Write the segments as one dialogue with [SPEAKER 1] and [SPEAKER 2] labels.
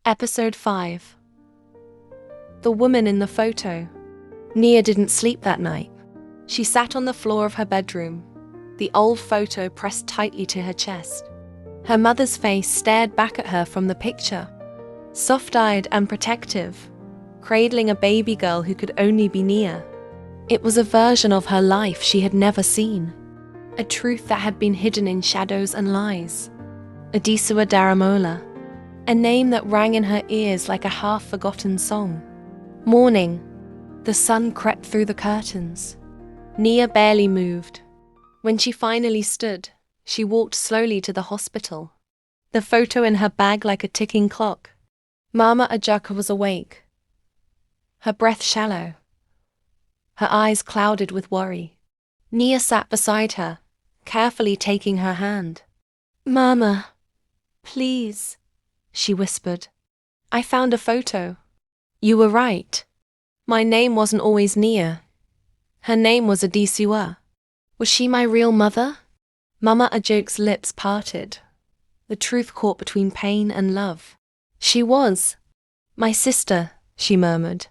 [SPEAKER 1] Episode 5. The woman in the photo. Nia didn't sleep that night. She sat on the floor of her bedroom, the old photo pressed tightly to her chest. Her mother's face stared back at her from the picture, soft-eyed and protective, cradling a baby girl who could only be Nia. It was a version of her life she had never seen, a truth that had been hidden in shadows and lies. Adisua Daramola, a name that rang in her ears like a half-forgotten song. Morning. The sun crept through the curtains. Nia barely moved. When she finally stood, she walked slowly to the hospital, the photo in her bag like a ticking clock. Mama Ajaka was awake, her breath shallow, her eyes clouded with worry. Nia sat beside her, carefully taking her hand. "Mama, please," she whispered. "I found a photo. You were right. My name wasn't always Nia. Her name was Adisua. Was she my real mother?" Mama Ajoke's lips parted, the truth caught between pain and love. "She was. My sister," she murmured.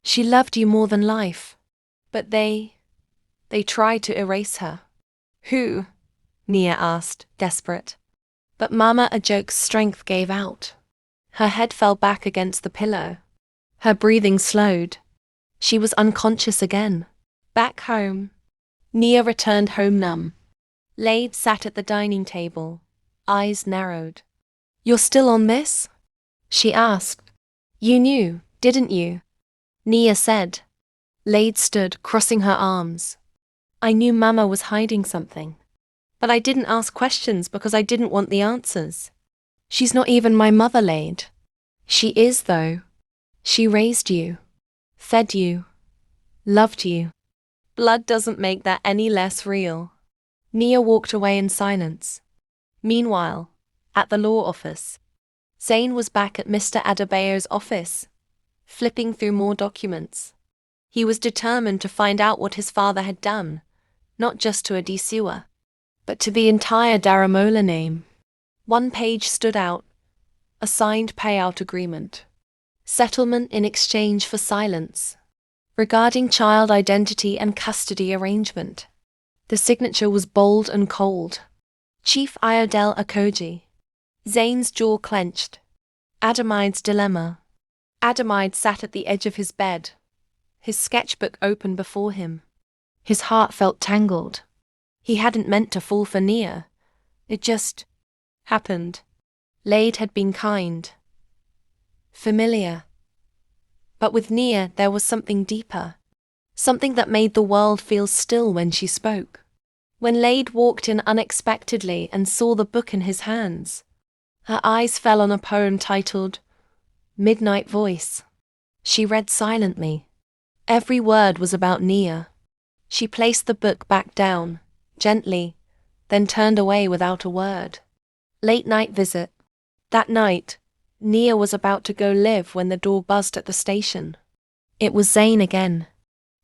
[SPEAKER 1] "She loved you more than life. But they tried to erase her." "Who?" Nia asked, desperate. But Mama Ajoke's strength gave out. Her head fell back against the pillow. Her breathing slowed. She was unconscious again. Back home, Nia returned home numb. Lade sat at the dining table, eyes narrowed. "You're still on this?" she asked. "You knew, didn't you?" Nia said. Lade stood, crossing her arms. "I knew Mama was hiding something. But I didn't ask questions because I didn't want the answers. She's not even my mother, Lade." "She is, though. She raised you, fed you, loved you. Blood doesn't make that any less real." Nia walked away in silence. Meanwhile, at the law office, Zayn was back at Mr. Adebayo's office, flipping through more documents. He was determined to find out what his father had done, not just to Adisua, but to the entire Daramola name. One page stood out, a signed payout agreement. Settlement in exchange for silence, regarding child identity and custody arrangement. The signature was bold and cold. Chief Iodel Akoji. Zayn's jaw clenched. Adamide's dilemma. Adamide sat at the edge of his bed, his sketchbook open before him. His heart felt tangled. He hadn't meant to fall for Nia. It just happened. Lade had been kind, familiar. But with Nia there was something deeper, something that made the world feel still when she spoke. When Lade walked in unexpectedly and saw the book in his hands, her eyes fell on a poem titled Midnight Voice. She read silently. Every word was about Nia. She placed the book back down, gently, then turned away without a word. Late night visit. That night, Nia was about to go live when the door buzzed at the station. It was Zayn again.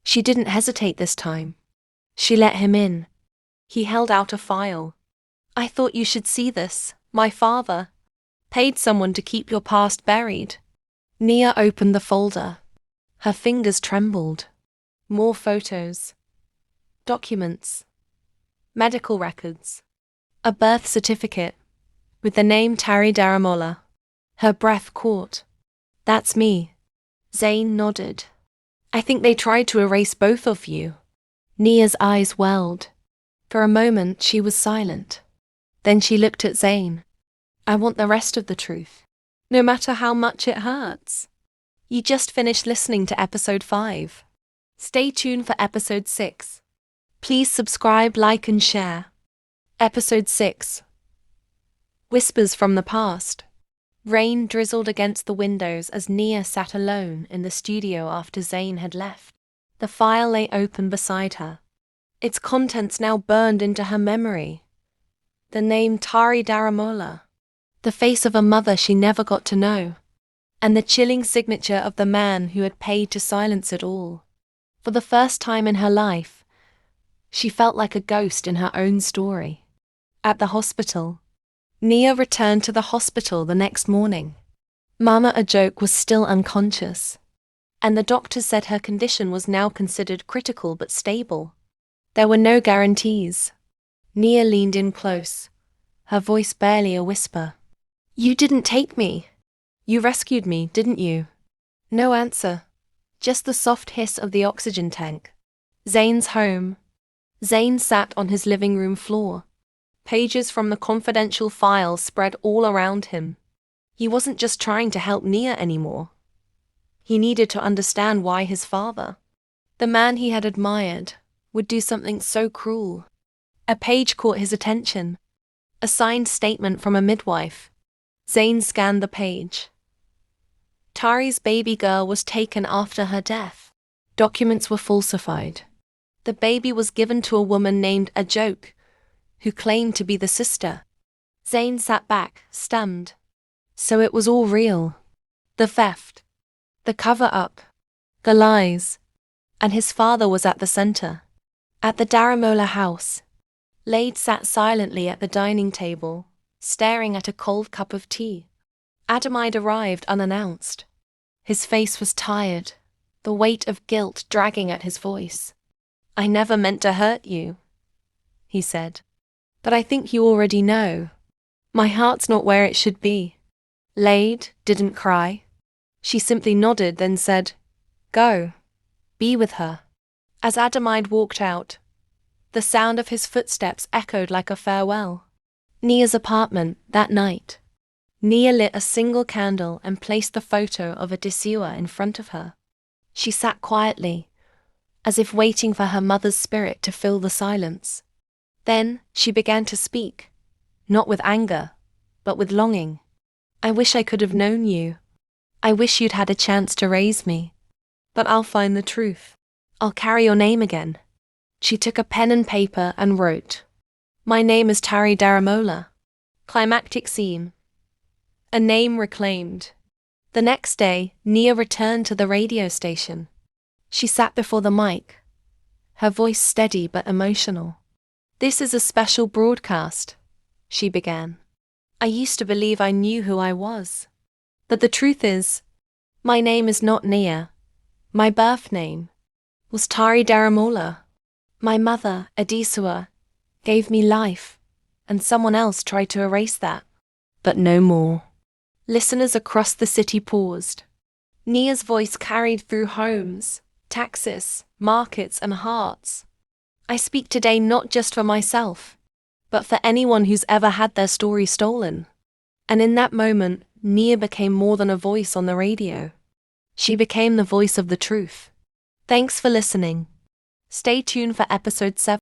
[SPEAKER 1] She didn't hesitate this time. She let him in. He held out a file. "I thought you should see this. My father paid someone to keep your past buried." Nia opened the folder. Her fingers trembled. More photos. Documents. Medical records. A birth certificate with the name Tari Daramola. Her breath caught. "That's me." Zayn nodded. "I think they tried to erase both of you." Nia's eyes welled. For a moment she was silent. Then she looked at Zayn. "I want the rest of the truth, no matter how much it hurts." You just finished listening to episode 5. Stay tuned for episode 6. Please subscribe, like and share. Episode 6. Whispers from the Past. Rain drizzled against the windows as Nia sat alone in the studio after Zayn had left. The file lay open beside her, its contents now burned into her memory. The name Tari Daramola, the face of a mother she never got to know, and the chilling signature of the man who had paid to silence it all. For the first time in her life, she felt like a ghost in her own story. At the hospital, Nia returned to the hospital the next morning. Mama Ajok was still unconscious, and the doctor said her condition was now considered critical but stable. There were no guarantees. Nia leaned in close, her voice barely a whisper. "You didn't take me. You rescued me, didn't you?" No answer, just the soft hiss of the oxygen tank. Zane's home. Zane sat on his living room floor. Pages from the confidential files spread all around him. He wasn't just trying to help Nia anymore. He needed to understand why his father, the man he had admired, would do something so cruel. A page caught his attention. A signed statement from a midwife. Zane scanned the page. Tari's baby girl was taken after her death. Documents were falsified. The baby was given to a woman named Ajok, who claimed to be the sister. Zane sat back, stunned. So it was all real. The theft, the cover-up, the lies. And his father was at the center. At the Daramola house, Lade sat silently at the dining table, staring at a cold cup of tea. Adamide arrived unannounced. His face was tired, the weight of guilt dragging at his voice. "I never meant to hurt you," he said. "But I think you already know. My heart's not where it should be." Lade didn't cry. She simply nodded, then said, "Go. Be with her." As Adamide walked out, the sound of his footsteps echoed like a farewell. Nia's apartment that night. Nia lit a single candle and placed the photo of Adisiwa in front of her. She sat quietly, as if waiting for her mother's spirit to fill the silence. Then she began to speak, not with anger, but with longing. "I wish I could have known you. I wish you'd had a chance to raise me. But I'll find the truth. I'll carry your name again." She took a pen and paper and wrote, "My name is Tari Daramola." Climactic scene. A name reclaimed. The next day, Nia returned to the radio station. She sat before the mic, her voice steady but emotional. "This is a special broadcast," she began. "I used to believe I knew who I was. But the truth is, my name is not Nia. My birth name was Tari Daramola. My mother, Adisiwa, gave me life, and someone else tried to erase that. But no more." Listeners across the city paused. Nia's voice carried through homes, taxis, markets, and hearts. "I speak today not just for myself, but for anyone who's ever had their story stolen." And in that moment, Nia became more than a voice on the radio. She became the voice of the truth. Thanks for listening. Stay tuned for episode 7.